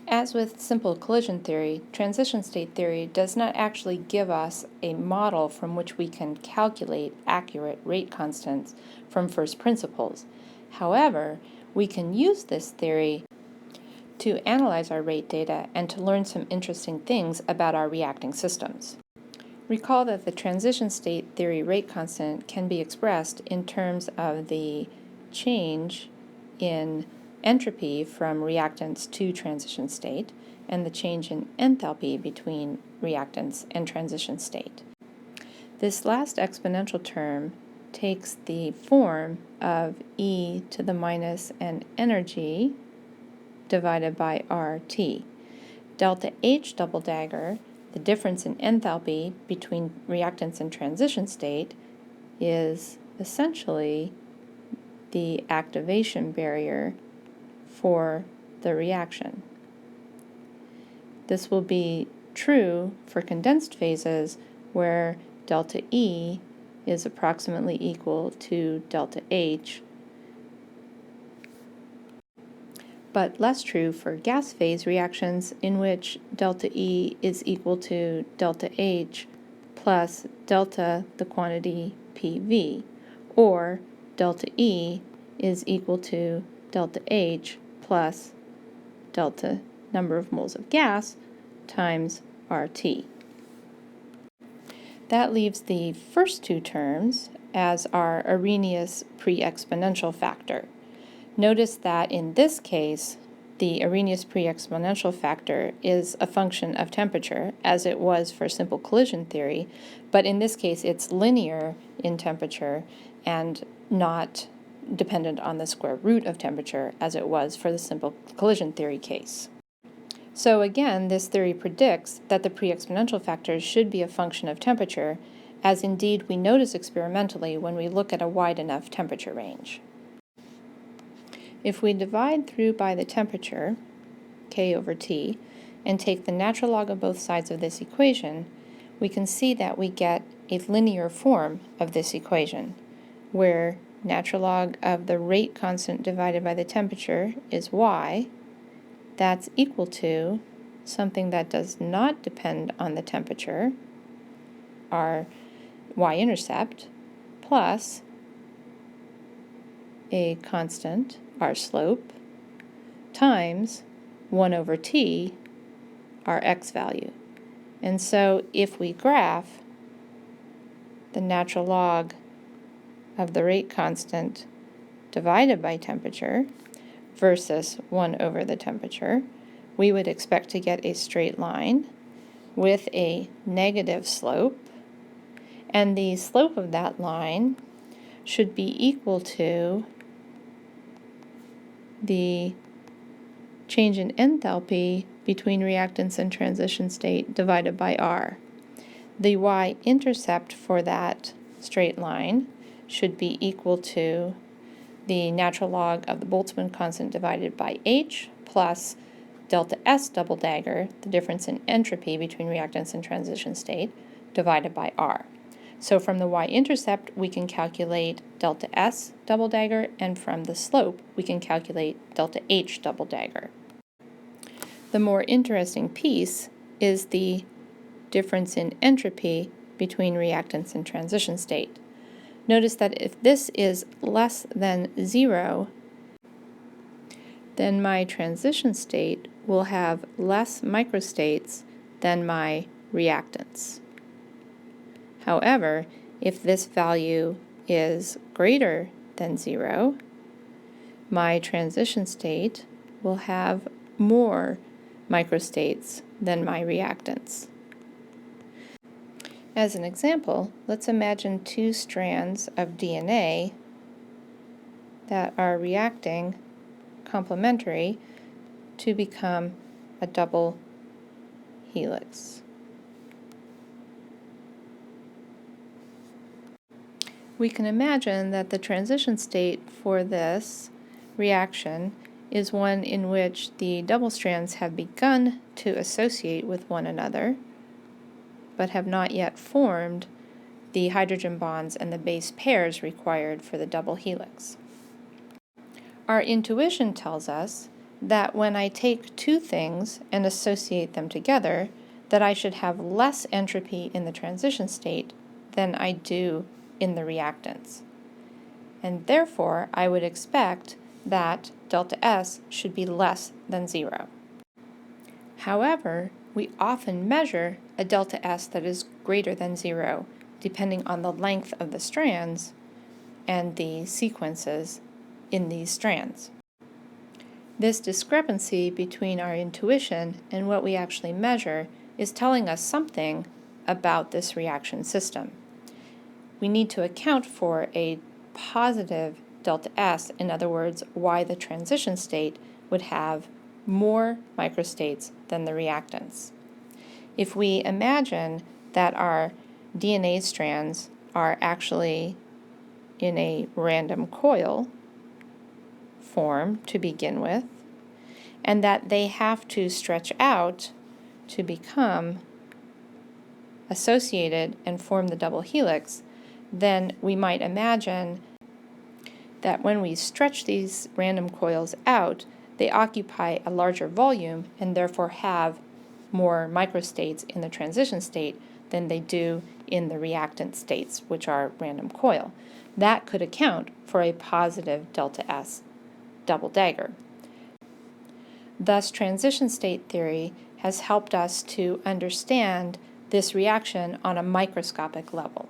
As with simple collision theory, transition state theory does not actually give us a model from which we can calculate accurate rate constants from first principles. However, we can use this theory to analyze our rate data and to learn some interesting things about our reacting systems. Recall that the transition state theory rate constant can be expressed in terms of the change in entropy from reactants to transition state and the change in enthalpy between reactants and transition state. This last exponential term takes the form of e to the minus n energy divided by RT. Delta H double dagger, the difference in enthalpy between reactants and transition state, is essentially the activation barrier for the reaction. This will be true for condensed phases where delta E is approximately equal to delta H, but less true for gas phase reactions in which delta E is equal to delta H plus delta the quantity PV, or delta E is equal to delta H plus delta number of moles of gas times RT. That leaves the first two terms as our Arrhenius pre-exponential factor. Notice that in this case, the Arrhenius pre-exponential factor is a function of temperature, as it was for simple collision theory, but in this case it's linear in temperature and not dependent on the square root of temperature, as it was for the simple collision theory case. So again, this theory predicts that the pre-exponential factor should be a function of temperature, as indeed we notice experimentally when we look at a wide enough temperature range. If we divide through by the temperature, K over T, and take the natural log of both sides of this equation, we can see that we get a linear form of this equation, where natural log of the rate constant divided by the temperature is y. That's equal to something that does not depend on the temperature, our y-intercept, plus a constant, our slope, times 1 over t, our x value. And so if we graph the natural log of the rate constant divided by temperature versus 1 over the temperature, we would expect to get a straight line with a negative slope, and the slope of that line should be equal to the change in enthalpy between reactants and transition state divided by R. The y-intercept for that straight line should be equal to the natural log of the Boltzmann constant divided by H plus delta S double dagger, the difference in entropy between reactants and transition state, divided by R. So from the y-intercept, we can calculate delta S double dagger, and from the slope, we can calculate delta H double dagger. The more interesting piece is the difference in entropy between reactants and transition state. Notice that if this is less than 0, then my transition state will have less microstates than my reactants. However, if this value is greater than 0, my transition state will have more microstates than my reactants. As an example, let's imagine two strands of DNA that are reacting complementary to become a double helix. We can imagine that the transition state for this reaction is one in which the double strands have begun to associate with one another, but have not yet formed the hydrogen bonds and the base pairs required for the double helix. Our intuition tells us that when I take two things and associate them together, that I should have less entropy in the transition state than I do in the reactants. And therefore, I would expect that delta S should be less than 0. However, we often measure a delta S that is greater than 0, depending on the length of the strands and the sequences in these strands. This discrepancy between our intuition and what we actually measure is telling us something about this reaction system. We need to account for a positive delta S, in other words, why the transition state would have more microstates than the reactants. If we imagine that our DNA strands are actually in a random coil form to begin with, and that they have to stretch out to become associated and form the double helix, then we might imagine that when we stretch these random coils out, they occupy a larger volume and therefore have more microstates in the transition state than they do in the reactant states, which are random coil. That could account for a positive delta S double dagger. Thus, transition state theory has helped us to understand this reaction on a microscopic level.